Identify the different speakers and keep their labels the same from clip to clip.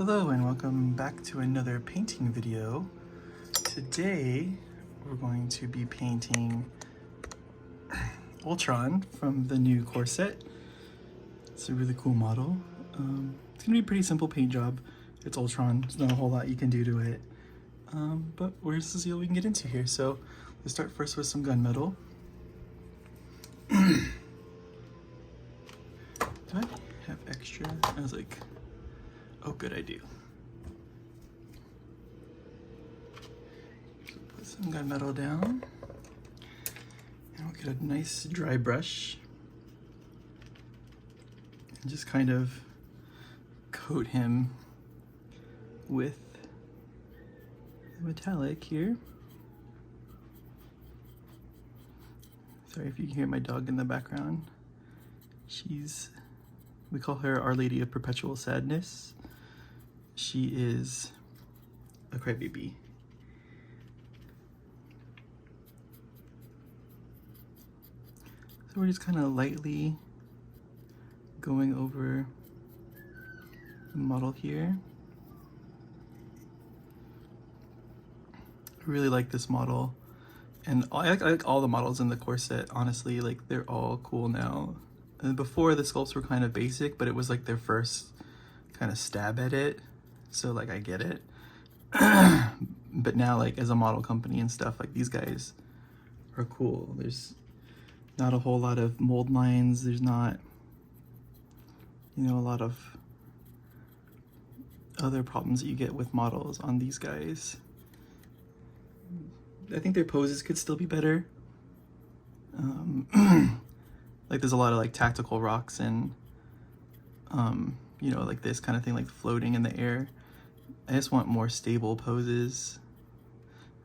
Speaker 1: Hello and welcome back to another painting video. Today we're going to be painting Ultron from the new core set. It's a really cool model. It's gonna be a pretty simple paint job. It's Ultron, there's not a whole lot you can do to it. But we're just to see what we can get into here. So let's start first with some gunmetal. Do I have extra? I was like, oh good, I do. So put some gunmetal down. And we'll get a nice dry brush. And just kind of coat him with the metallic here. Sorry if you can hear my dog in the background. We call her Our Lady of Perpetual Sadness. She is a crybaby. So we're just kind of lightly going over the model here. I really like this model, and I like all the models in the core set, honestly. Like, they're all cool now. And before, the sculpts were kind of basic, but it was like their first kind of stab at it, so like I get it. But now, like, as a model company and stuff, like, these guys are cool. There's not a whole lot of mold lines. There's not, you know, a lot of other problems that you get with models on these guys. I think their poses could still be better. Like, there's a lot of like tactical rocks and you know, like this kind of thing, like floating in the air. I just want more stable poses.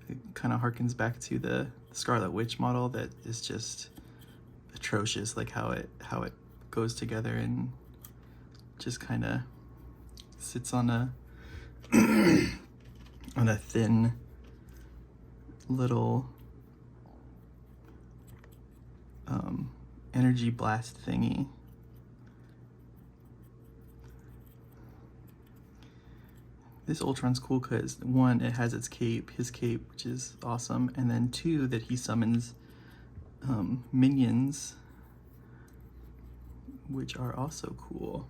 Speaker 1: It kind of harkens back to the Scarlet Witch model that is just atrocious, like how it goes together and just kind of sits on a on a thin little energy blast thingy. This Ultron's cool because, one, it has his cape, which is awesome, and then two, that he summons minions, which are also cool.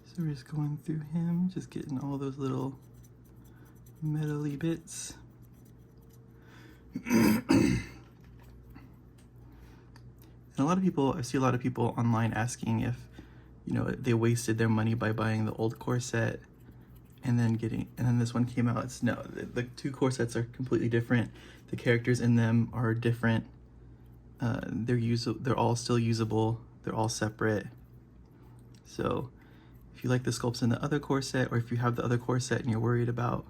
Speaker 1: So we're just going through him, just getting all those little metal-y bits. And I see a lot of people online asking if, you know, they wasted their money by buying the old core set and then this one came out. No, the two core sets are completely different. The characters in them are different. They're all still usable. They're all separate. So if you like the sculpts in the other core set, or if you have the other core set and you're worried about,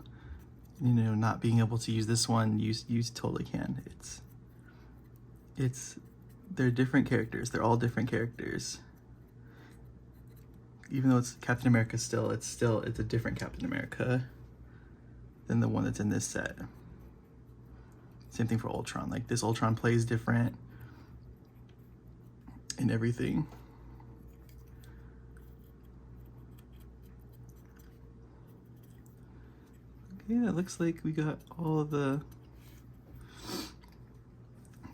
Speaker 1: you know, not being able to use this one, you totally can. They're different characters. They're all different characters. Even though it's Captain America still, it's a different Captain America than the one that's in this set. Same thing for Ultron. Like, this Ultron plays different and everything. Yeah, it looks like we got all of the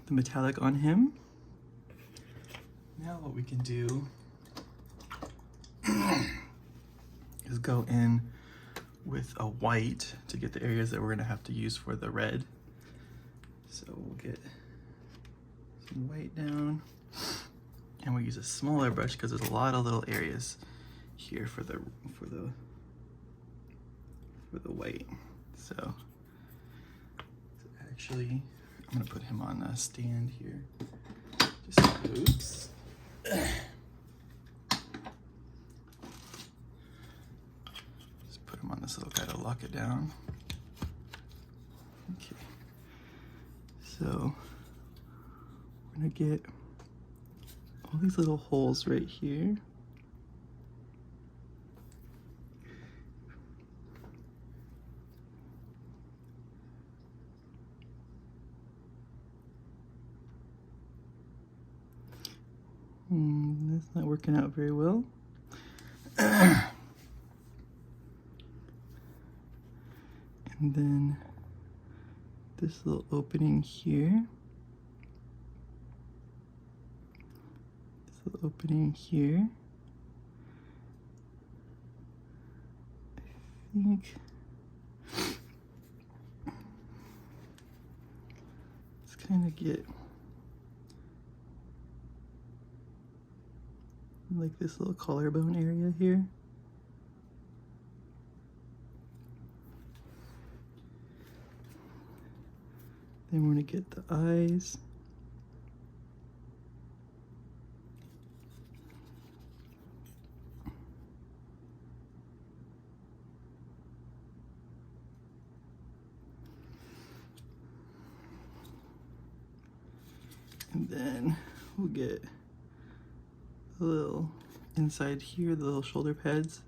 Speaker 1: metallic on him. Now what we can do is go in with a white to get the areas that we're gonna have to use for the red. So we'll get some white down, and we'll use a smaller brush because there's a lot of little areas here for the white. So actually, I'm gonna put him on a stand here. Oops. Just put him on this little guy to lock it down. Okay. So we're gonna get all these little holes right here. That's not working out very well. And then this little opening here. This little opening here. I think let's kind of get like this little collarbone area here. Then we're going to get the eyes. And then we'll get a little inside here, the little shoulder pads.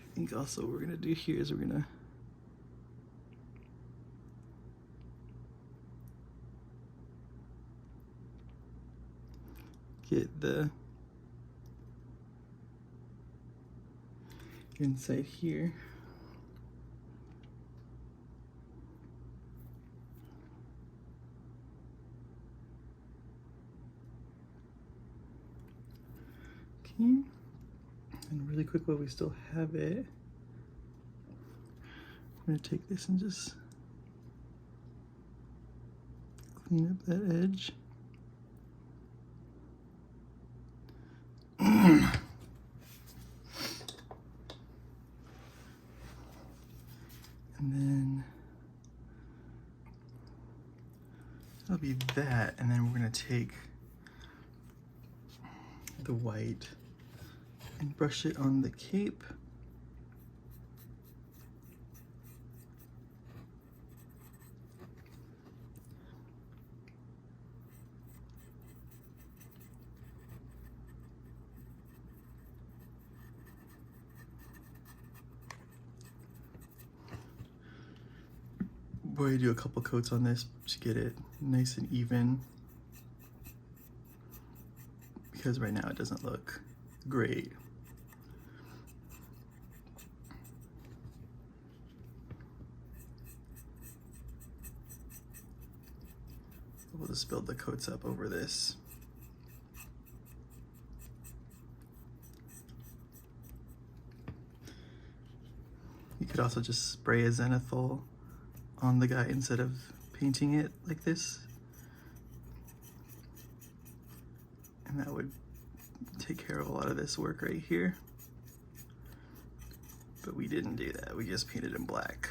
Speaker 1: I think also what we're gonna do here is we're gonna get the inside here. Okay. And really quick while we still have it, I'm gonna take this and just clean up that edge. And then that'll be that, and then we're gonna take the white and brush it on the cape. Boy, I do a couple coats on this to get it nice and even, because right now it doesn't look great. We'll just build the coats up over this. You could also just spray a zenithal on the guy instead of painting it like this. And that would take care of a lot of this work right here. But we didn't do that, we just painted in black.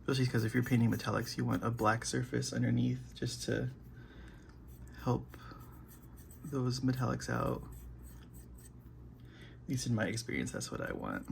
Speaker 1: Especially because if you're painting metallics, you want a black surface underneath just to help those metallics out. At least in my experience, that's what I want.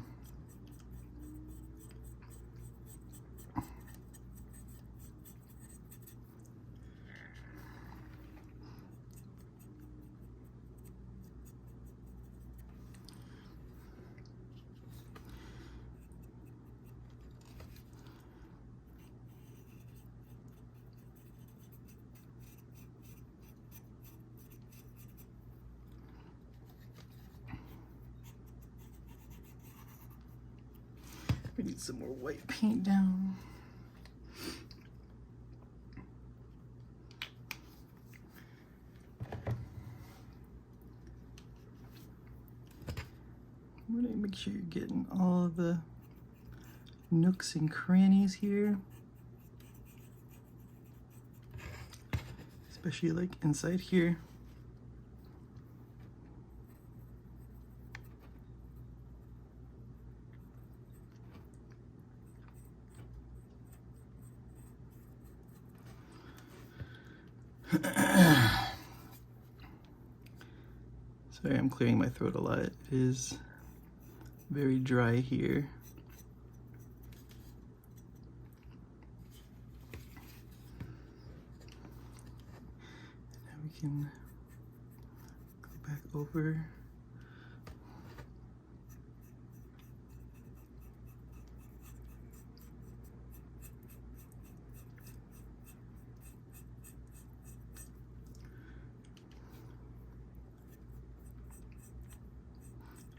Speaker 1: We need some more white paint down. I'm gonna make sure you're getting all of the nooks and crannies here. Especially like inside here. Sorry, I'm clearing my throat a lot. It is very dry here. Now we can go back over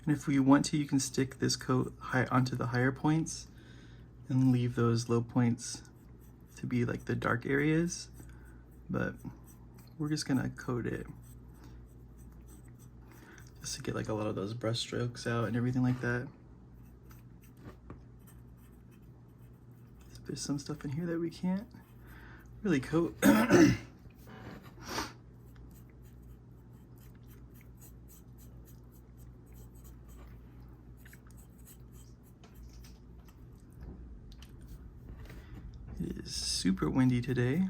Speaker 1: And if we want to, you can stick this coat high onto the higher points and leave those low points to be like the dark areas, but we're just gonna coat it just to get like a lot of those brush strokes out and everything like that. There's some stuff in here that we can't really coat. It is super windy today.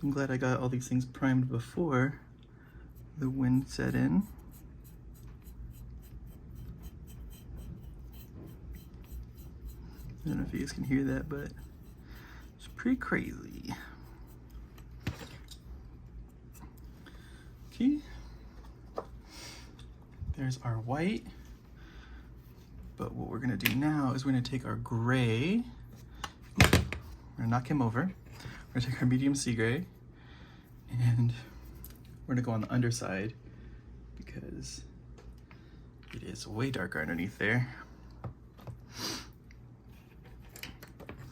Speaker 1: I'm glad I got all these things primed before the wind set in. I don't know if you guys can hear that, but it's pretty crazy. Okay, there's our white. But what we're gonna do now is we're gonna take our gray, we're gonna knock him over. We're gonna take our medium sea gray and we're gonna go on the underside because it is way darker underneath there.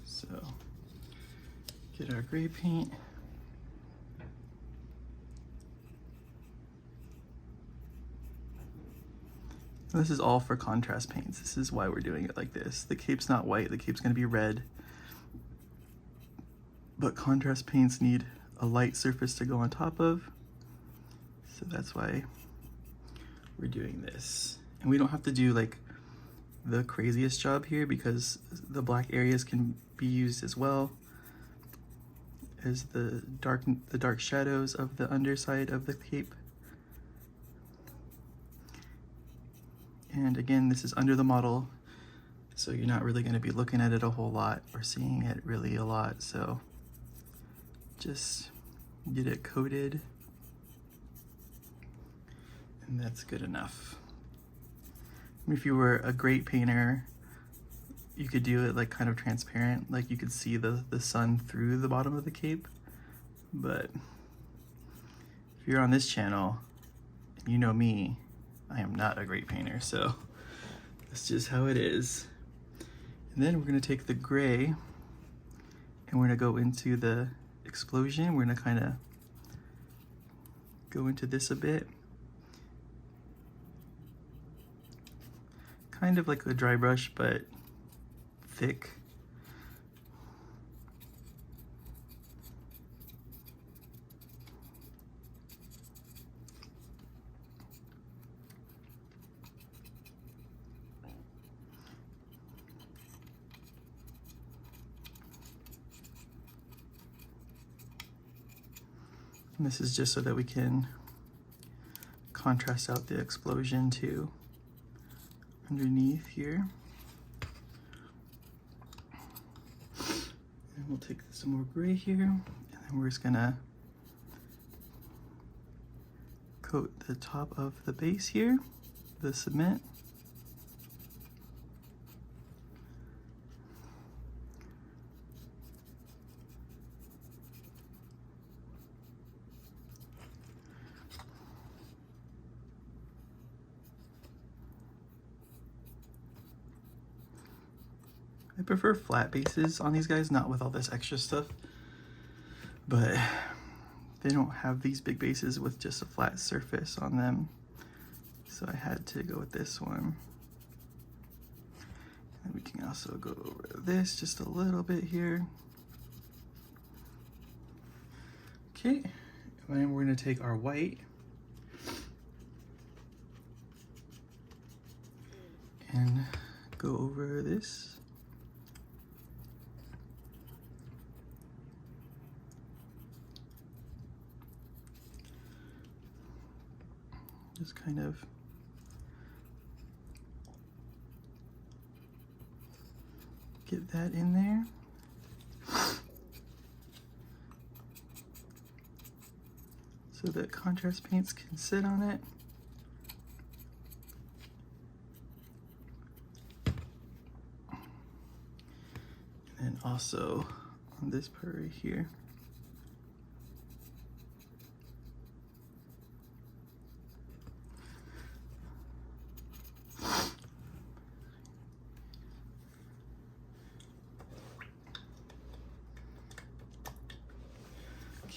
Speaker 1: So get our gray paint. This is all for contrast paints. This is why we're doing it like this. The cape's not white, the cape's gonna be red. But contrast paints need a light surface to go on top of. So that's why we're doing this. And we don't have to do like the craziest job here because the black areas can be used as well as the dark shadows of the underside of the cape. And again, this is under the model, so you're not really going to be looking at it a whole lot or seeing it really a lot. So just get it coated and that's good enough. If you were a great painter, you could do it like kind of transparent, like you could see the sun through the bottom of the cape. But if you're on this channel, and you know me, I am not a great painter, so that's just how it is. And then we're gonna take the gray and we're gonna go into the explosion. We're gonna kind of go into this a bit. Kind of like a dry brush, but thick. And this is just so that we can contrast out the explosion too underneath here. And we'll take some more gray here, and then we're just gonna coat the top of the base here, the cement. I prefer flat bases on these guys, not with all this extra stuff, but they don't have these big bases with just a flat surface on them, so I had to go with this one. And we can also go over this just a little bit here. Okay, and then we're gonna take our white and go over this. Just kind of get that in there. So that contrast paints can sit on it. And also on this part right here.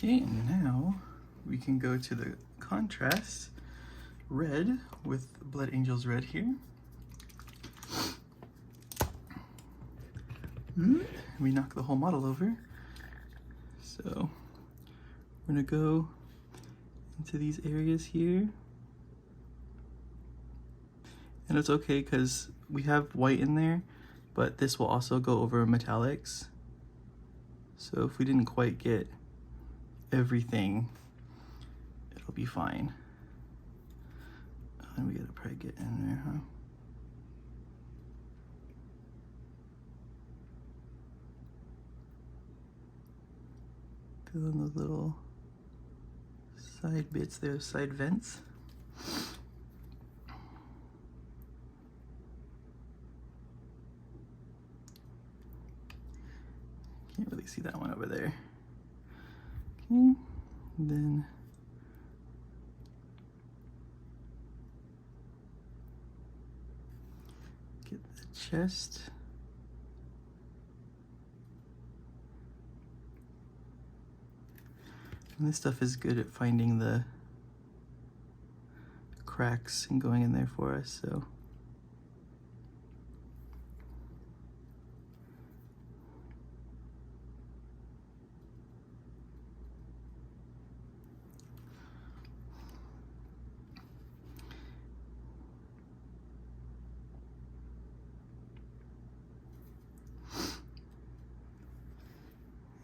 Speaker 1: Okay, and now we can go to the contrast red with Blood Angels red here. We knock the whole model over. So we're gonna go into these areas here. And it's okay because we have white in there, but this will also go over metallics. So if we didn't quite get everything, it'll be fine. And we gotta probably get in there, huh? Fill in those little side bits there, side vents. Can't really see that one over there. Okay, then get the chest. And this stuff is good at finding the cracks and going in there for us, so.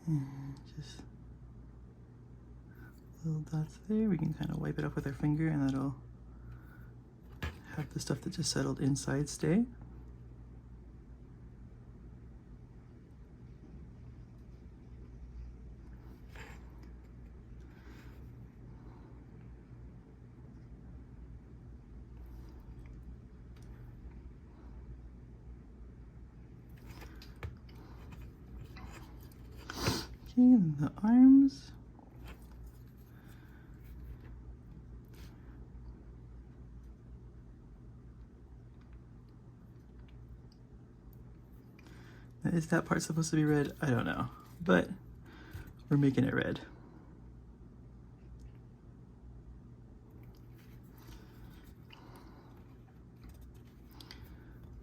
Speaker 1: And just little dots there. We can kind of wipe it up with our finger and that'll have the stuff that just settled inside stay. Okay, and the arms. Is that part supposed to be red? I don't know, but we're making it red.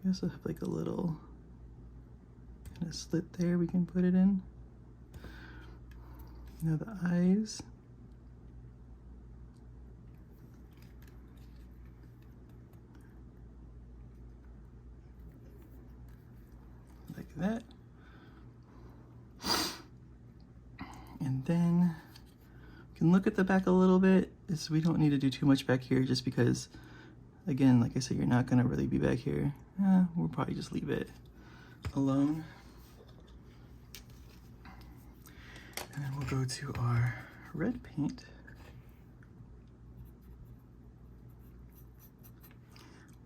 Speaker 1: We also have like a little kind of slit there we can put it in. Now the eyes. Like that. And then you can look at the back a little bit. We don't need to do too much back here just because, again, like I said, you're not gonna really be back here. We'll probably just leave it alone. And then we'll go to our red paint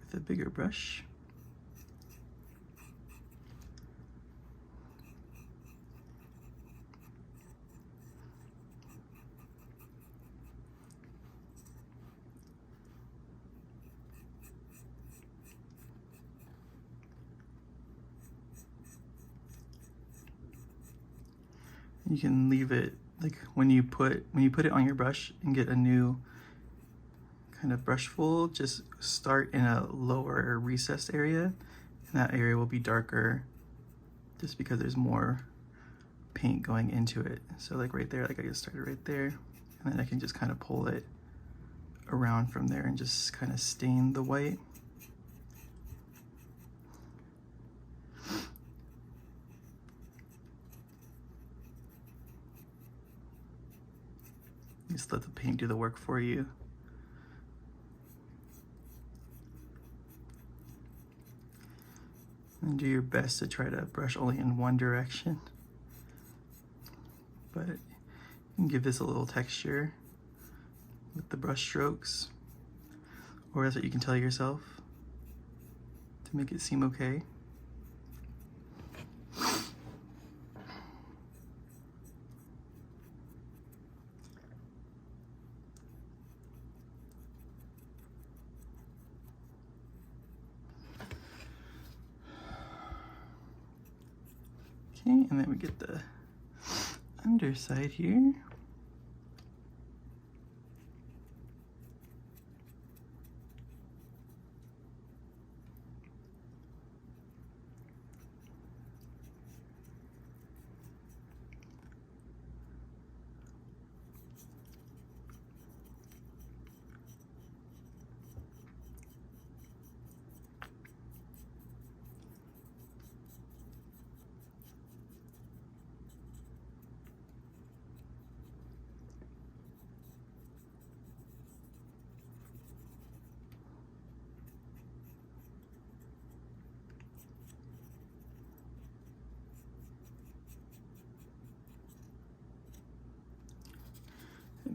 Speaker 1: with a bigger brush. You can leave it like when you put it on your brush and get a new kind of brush full, just start in a lower recessed area, and that area will be darker just because there's more paint going into it. So like right there, like I just started right there, and then I can just kind of pull it around from there and just kind of stain the white. Just let the paint do the work for you. And do your best to try to brush only in one direction. But you can give this a little texture with the brush strokes, or that's what you can tell yourself to make it seem okay. Okay, and then we get the underside here.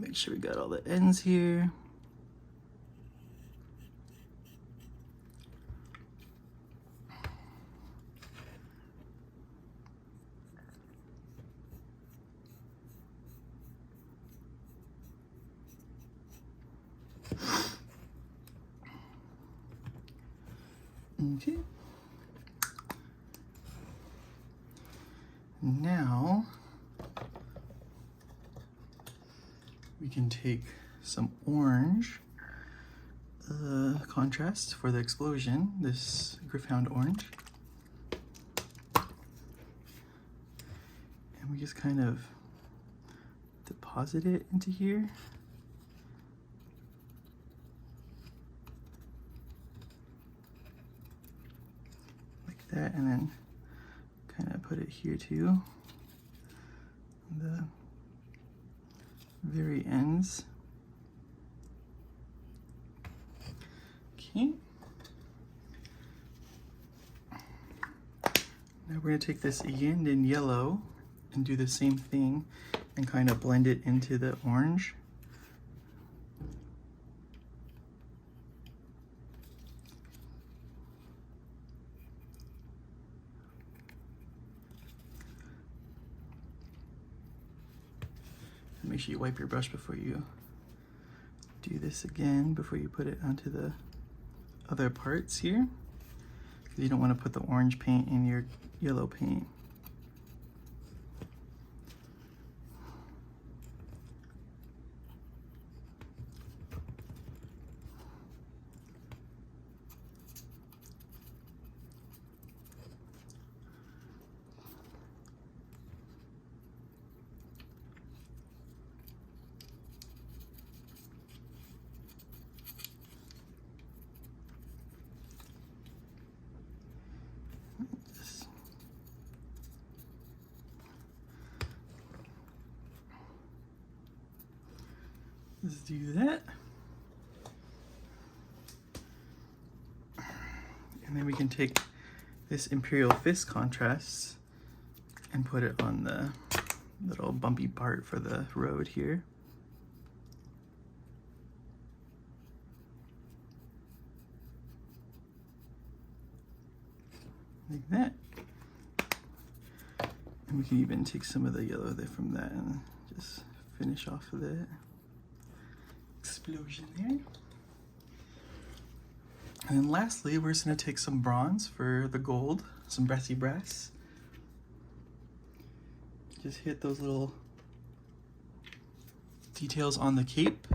Speaker 1: Make sure we got all the ends here. Okay. Now we can take some orange contrast for the explosion, this Greyhound orange. And we just kind of deposit it into here. Like that, and then kind of put it here too. The very ends. Okay. Now we're going to take this yin and yellow and do the same thing and kind of blend it into the orange. Make sure you wipe your brush before you do this again, before you put it onto the other parts here, because you don't want to put the orange paint in your yellow paint. Let's do that. And then we can take this Imperial Fist contrast and put it on the little bumpy part for the road here. Like that. And we can even take some of the yellow there from that and just finish off of the explosion there. And then lastly, we're just going to take some bronze for the gold, some brassy brass. Just hit those little details on the cape.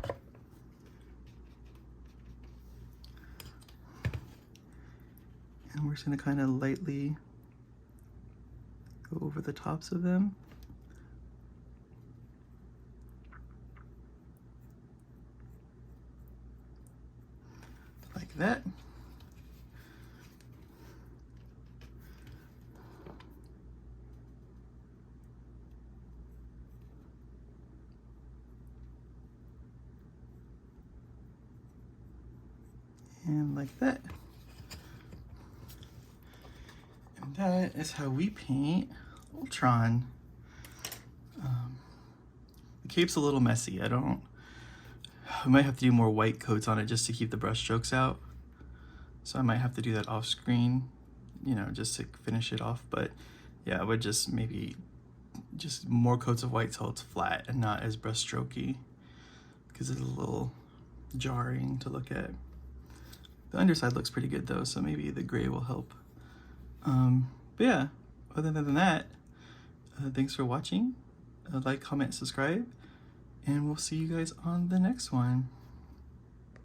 Speaker 1: And we're just going to kind of lightly go over the tops of them. Like that. And like that. And that is how we paint Ultron. The cape's a little messy. I might have to do more white coats on it just to keep the brush strokes out. So I might have to do that off screen, you know, just to finish it off. But yeah, I would just maybe just more coats of white so it's flat and not as brush strokey, because it's a little jarring to look at. The underside looks pretty good though, so maybe the gray will help. But yeah, other than that, thanks for watching. Like, comment, subscribe, and we'll see you guys on the next one.